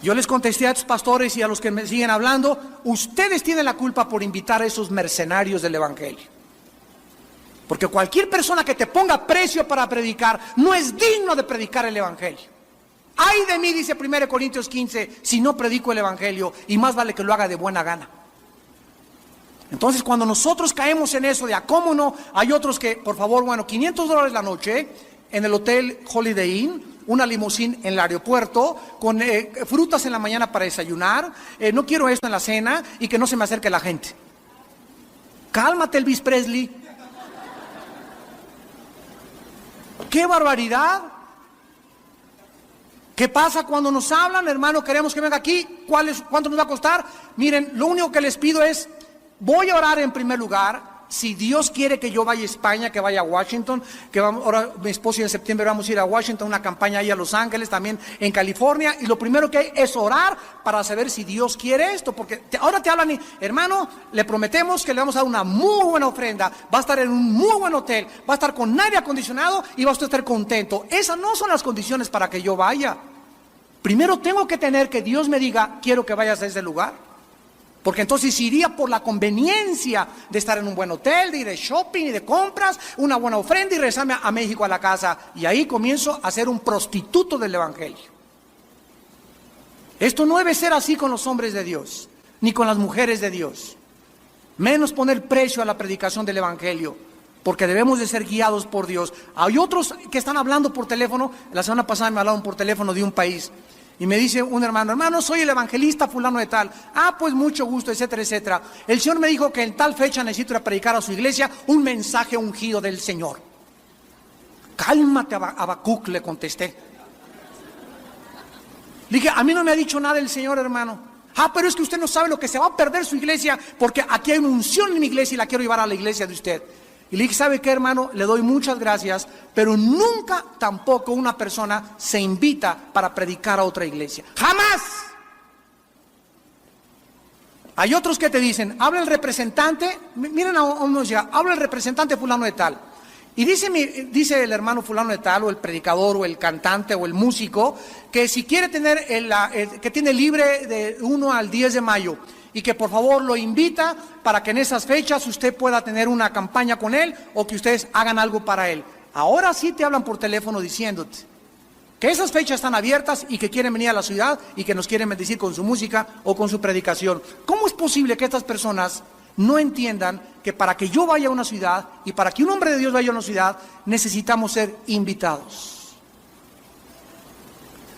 Yo les contesté a estos pastores y a los que me siguen hablando, ustedes tienen la culpa por invitar a esos mercenarios del Evangelio. Porque cualquier persona que te ponga precio para predicar, no es digno de predicar el Evangelio. Ay de mí, dice 1 Corintios 15, si no predico el Evangelio, y más vale que lo haga de buena gana. Entonces cuando nosotros caemos en eso de cómo no, hay otros que, por favor, bueno, $500 la noche en el hotel Holiday Inn, una limusín en el aeropuerto, con frutas en la mañana para desayunar, no quiero esto en la cena y que no se me acerque la gente. Cálmate, Elvis Presley. ¡Qué barbaridad! ¿Qué pasa cuando nos hablan, hermano? Queremos que venga aquí. ¿Cuánto nos va a costar? Miren, lo único que les pido es, voy a orar en primer lugar. Si Dios quiere que yo vaya a España, que vaya a Washington, que vamos, ahora mi esposo y en septiembre vamos a ir a Washington, una campaña ahí a Los Ángeles, también en California, y lo primero que hay es orar para saber si Dios quiere esto, porque ahora te hablan y, hermano, le prometemos que le vamos a dar una muy buena ofrenda, va a estar en un muy buen hotel, va a estar con aire acondicionado y va a estar contento. Esas no son las condiciones para que yo vaya. Primero tengo que tener que Dios me diga, quiero que vayas a ese lugar. Porque entonces iría por la conveniencia de estar en un buen hotel, de ir de shopping y de compras, una buena ofrenda y regresarme a México a la casa. Y ahí comienzo a ser un prostituto del Evangelio. Esto no debe ser así con los hombres de Dios, ni con las mujeres de Dios. Menos poner precio a la predicación del Evangelio, porque debemos de ser guiados por Dios. Hay otros que están hablando por teléfono. La semana pasada me hablaron por teléfono de un país. Y me dice un hermano, soy el evangelista fulano de tal. Ah, pues mucho gusto, etcétera, etcétera. El Señor me dijo que en tal fecha necesito ir a predicar a su iglesia un mensaje ungido del Señor. Cálmate, Habacuc, le contesté. Le dije, a mí no me ha dicho nada el Señor, hermano. Ah, pero es que usted no sabe lo que se va a perder su iglesia, porque aquí hay una unción en mi iglesia y la quiero llevar a la iglesia de usted. Y le dije, ¿sabe qué, hermano? Le doy muchas gracias, pero nunca tampoco una persona se invita para predicar a otra iglesia. ¡Jamás! Hay otros que te dicen, habla el representante, miren a uno ya, habla el representante fulano de tal. Y dice el hermano fulano de tal, o el predicador, o el cantante, o el músico, que si quiere tener, que tiene libre de 1 al 10 de mayo, y que por favor lo invita para que en esas fechas usted pueda tener una campaña con él o que ustedes hagan algo para él. Ahora sí te hablan por teléfono diciéndote que esas fechas están abiertas y que quieren venir a la ciudad y que nos quieren bendecir con su música o con su predicación. ¿Cómo es posible que estas personas no entiendan que para que yo vaya a una ciudad y para que un hombre de Dios vaya a una ciudad necesitamos ser invitados?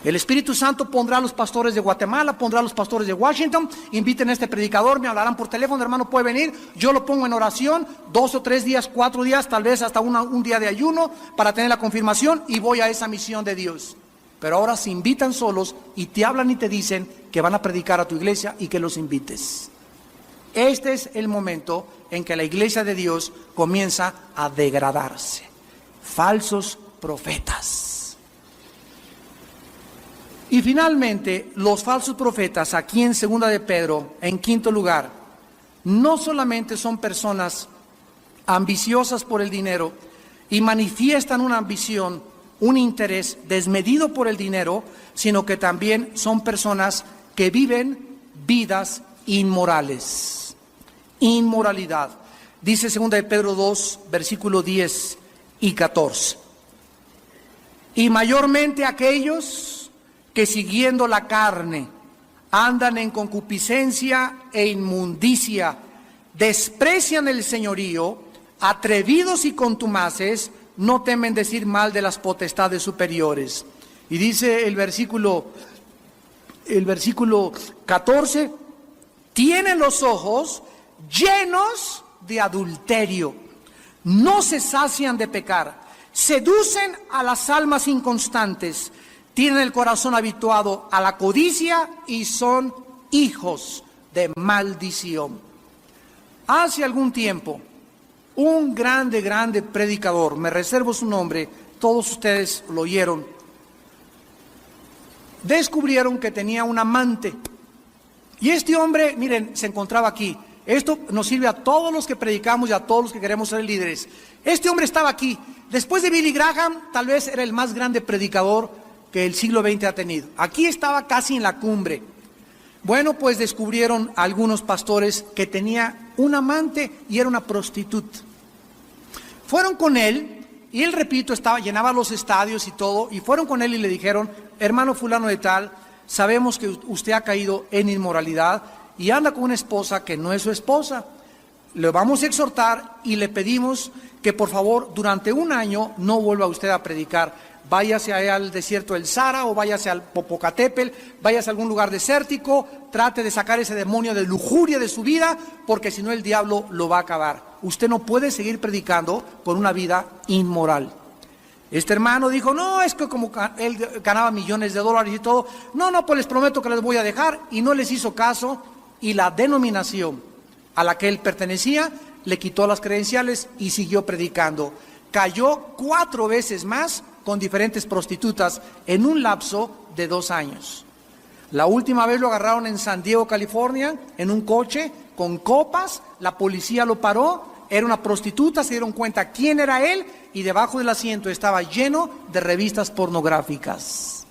El Espíritu Santo pondrá a los pastores de Guatemala, pondrá a los pastores de Washington, inviten a este predicador, me hablarán por teléfono, hermano, puede venir, yo lo pongo en oración, 2 o 3 días, 4 días, tal vez hasta un día de ayuno para tener la confirmación y voy a esa misión de Dios. Pero ahora se invitan solos y te hablan y te dicen que van a predicar a tu iglesia y que los invites. Este es el momento en que la iglesia de Dios comienza a degradarse. Falsos profetas. Y finalmente, los falsos profetas, aquí en 2 de Pedro, en quinto lugar, no solamente son personas ambiciosas por el dinero y manifiestan una ambición, un interés desmedido por el dinero, sino que también son personas que viven vidas inmorales. Inmoralidad. Dice 2 de Pedro 2, versículo 10 y 14. Y mayormente aquellos que siguiendo la carne andan en concupiscencia e inmundicia, desprecian el señorío, atrevidos y contumaces, no temen decir mal de las potestades superiores. Y dice el versículo 14, tienen los ojos llenos de adulterio, no se sacian de pecar, seducen a las almas inconstantes, tienen el corazón habituado a la codicia y son hijos de maldición. Hace algún tiempo, un grande predicador, me reservo su nombre, todos ustedes lo oyeron, descubrieron que tenía un amante. Y este hombre, miren, se encontraba aquí. Esto nos sirve a todos los que predicamos y a todos los que queremos ser líderes. Este hombre estaba aquí. Después de Billy Graham, tal vez era el más grande predicador que el siglo XX ha tenido. Aquí estaba casi en la cumbre. Bueno, pues descubrieron algunos pastores que tenía un amante y era una prostituta. Fueron con él, y él, repito, llenaba los estadios y todo, y fueron con él y le dijeron: hermano fulano de tal, sabemos que usted ha caído en inmoralidad y anda con una esposa que no es su esposa. Le vamos a exhortar y le pedimos que por favor durante un año no vuelva usted a predicar. Váyase al desierto del Sahara o váyase al Popocatépetl, váyase a algún lugar desértico, trate de sacar ese demonio de lujuria de su vida, porque si no el diablo lo va a acabar. Usted no puede seguir predicando con una vida inmoral. Este hermano dijo: no, es que como él ganaba millones de dólares y todo, no, pues les prometo que les voy a dejar, y no les hizo caso, y la denominación a la que él pertenecía le quitó las credenciales y siguió predicando. Cayó 4 veces más con diferentes prostitutas en un lapso de 2 años. La última vez lo agarraron en San Diego, California, en un coche con copas. La policía lo paró, era una prostituta, se dieron cuenta quién era él, y debajo del asiento estaba lleno de revistas pornográficas.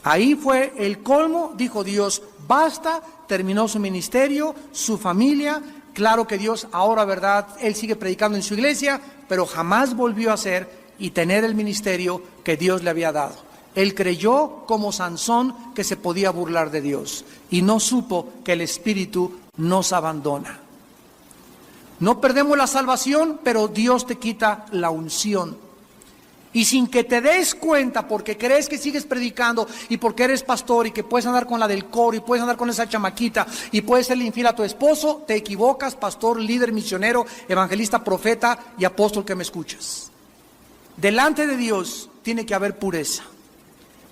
Ahí fue el colmo, dijo Dios: basta, terminó su ministerio, su familia. Claro que Dios ahora, ¿verdad?, él sigue predicando en su iglesia, pero jamás volvió a ser y tener el ministerio que Dios le había dado. Él creyó como Sansón que se podía burlar de Dios y no supo que el Espíritu nos abandona. No perdemos la salvación, pero Dios te quita la unción. Y sin que te des cuenta, porque crees que sigues predicando y porque eres pastor y que puedes andar con la del coro y puedes andar con esa chamaquita y puedes serle infiel a tu esposo, te equivocas, pastor, líder, misionero, evangelista, profeta y apóstol que me escuchas. Delante de Dios tiene que haber pureza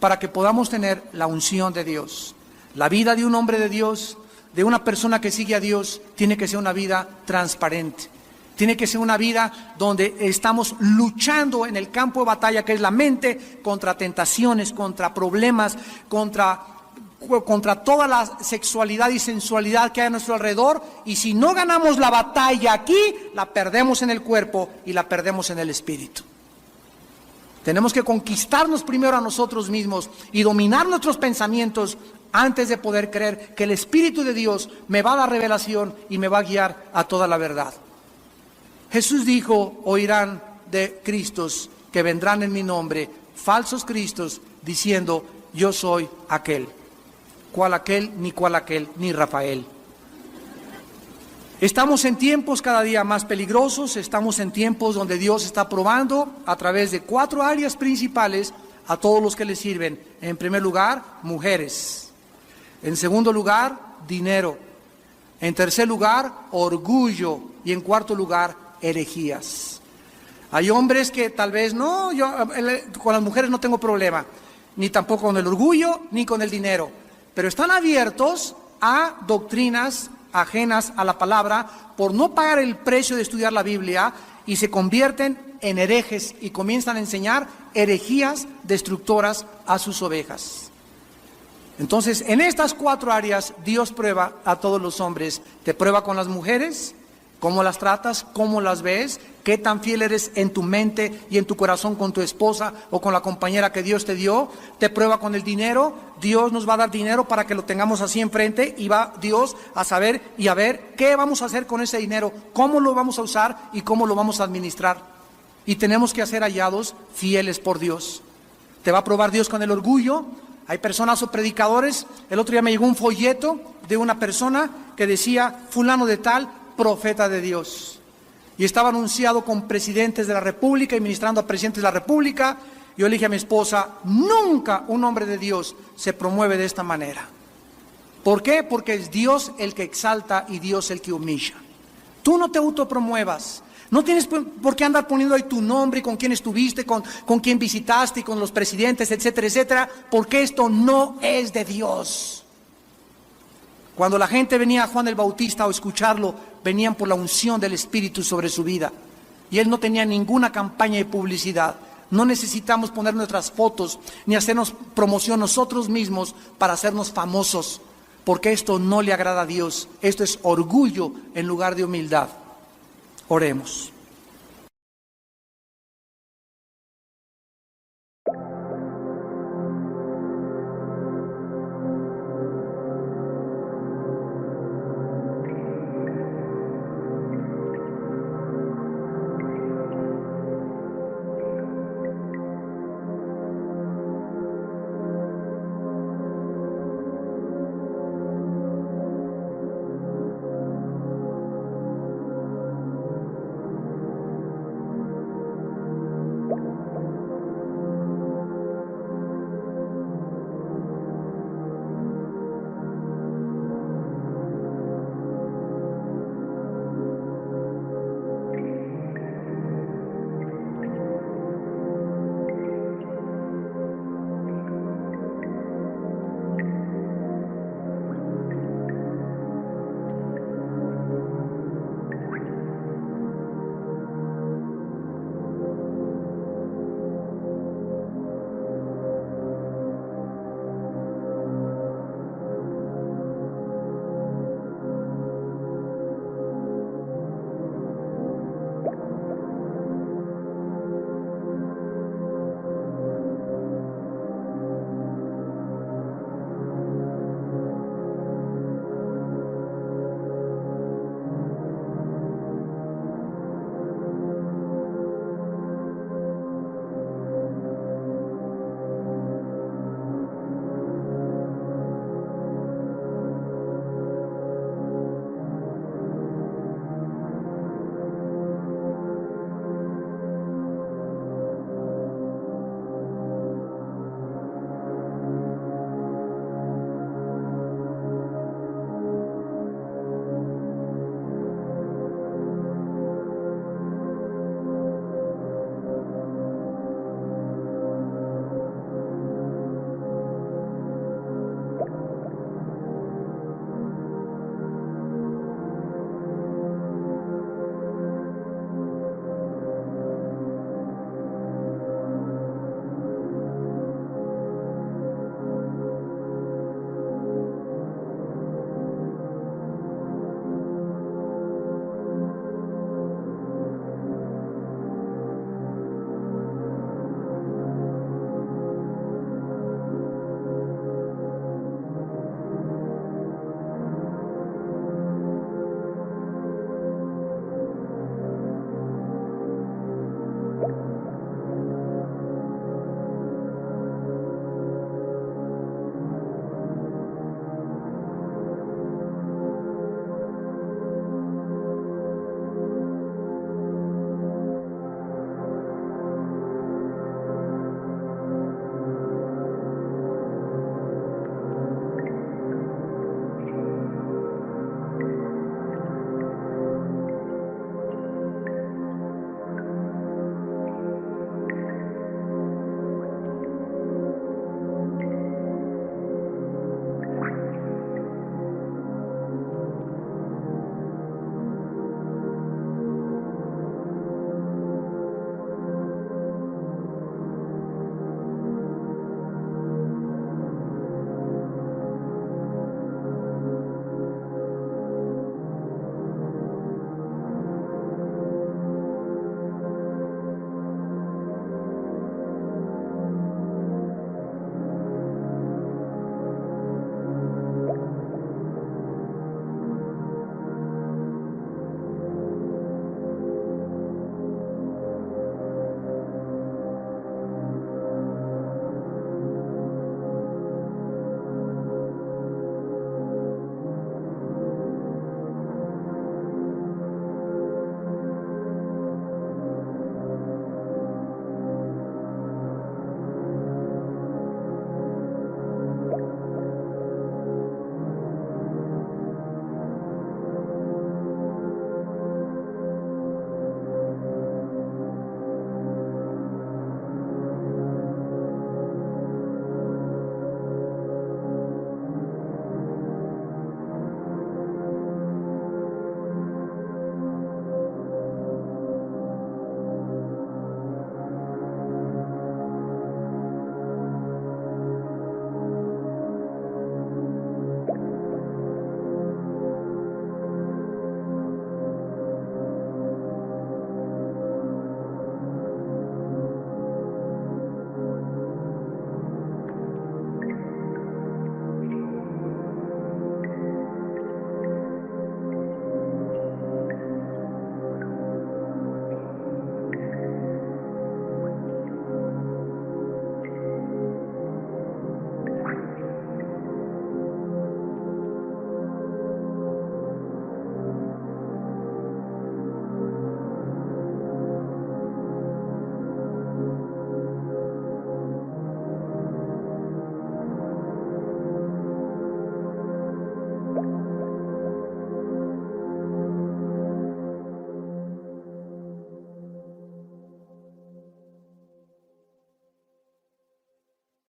para que podamos tener la unción de Dios. La vida de un hombre de Dios, de una persona que sigue a Dios, tiene que ser una vida transparente. Tiene que ser una vida donde estamos luchando en el campo de batalla que es la mente, contra tentaciones, contra problemas, contra toda la sexualidad y sensualidad que hay a nuestro alrededor. Y si no ganamos la batalla aquí, la perdemos en el cuerpo y la perdemos en el espíritu. Tenemos que conquistarnos primero a nosotros mismos y dominar nuestros pensamientos antes de poder creer que el Espíritu de Dios me va a dar revelación y me va a guiar a toda la verdad. Jesús dijo: oirán de Cristos que vendrán en mi nombre, falsos Cristos, diciendo: yo soy aquel. ¿Cuál aquel? Ni cuál aquel, ni Rafael. Estamos en tiempos cada día más peligrosos, estamos en tiempos donde Dios está probando a través de 4 áreas principales a todos los que le sirven. En primer lugar, mujeres. En segundo lugar, dinero. En tercer lugar, orgullo. Y en cuarto lugar, herejías. Hay hombres que tal vez yo con las mujeres no tengo problema, ni tampoco con el orgullo, ni con el dinero, pero están abiertos a doctrinas ajenas a la palabra por no pagar el precio de estudiar la Biblia y se convierten en herejes y comienzan a enseñar herejías destructoras a sus ovejas. Entonces, en estas 4 áreas Dios prueba a todos los hombres. Te prueba con las mujeres, cómo las tratas, cómo las ves, qué tan fiel eres en tu mente y en tu corazón con tu esposa o con la compañera que Dios te dio. Te prueba con el dinero. Dios nos va a dar dinero para que lo tengamos así enfrente y va Dios a saber y a ver qué vamos a hacer con ese dinero, cómo lo vamos a usar y cómo lo vamos a administrar. Y tenemos que ser hallados fieles por Dios. Te va a probar Dios con el orgullo. Hay personas o predicadores. El otro día me llegó un folleto de una persona que decía: fulano de tal, profeta de Dios. Y estaba anunciado con presidentes de la República y ministrando a presidentes de la República. Yo le dije a mi esposa: nunca un hombre de Dios se promueve de esta manera. ¿Por qué? Porque es Dios el que exalta y Dios el que humilla. Tú no te autopromuevas. No tienes por qué andar poniendo ahí tu nombre y con quién estuviste, con quién visitaste y con los presidentes, etcétera, etcétera, porque esto no es de Dios. Cuando la gente venía a Juan el Bautista o escucharlo, venían por la unción del Espíritu sobre su vida. Y él no tenía ninguna campaña de publicidad. No necesitamos poner nuestras fotos ni hacernos promoción nosotros mismos para hacernos famosos, porque esto no le agrada a Dios. Esto es orgullo en lugar de humildad. Oremos.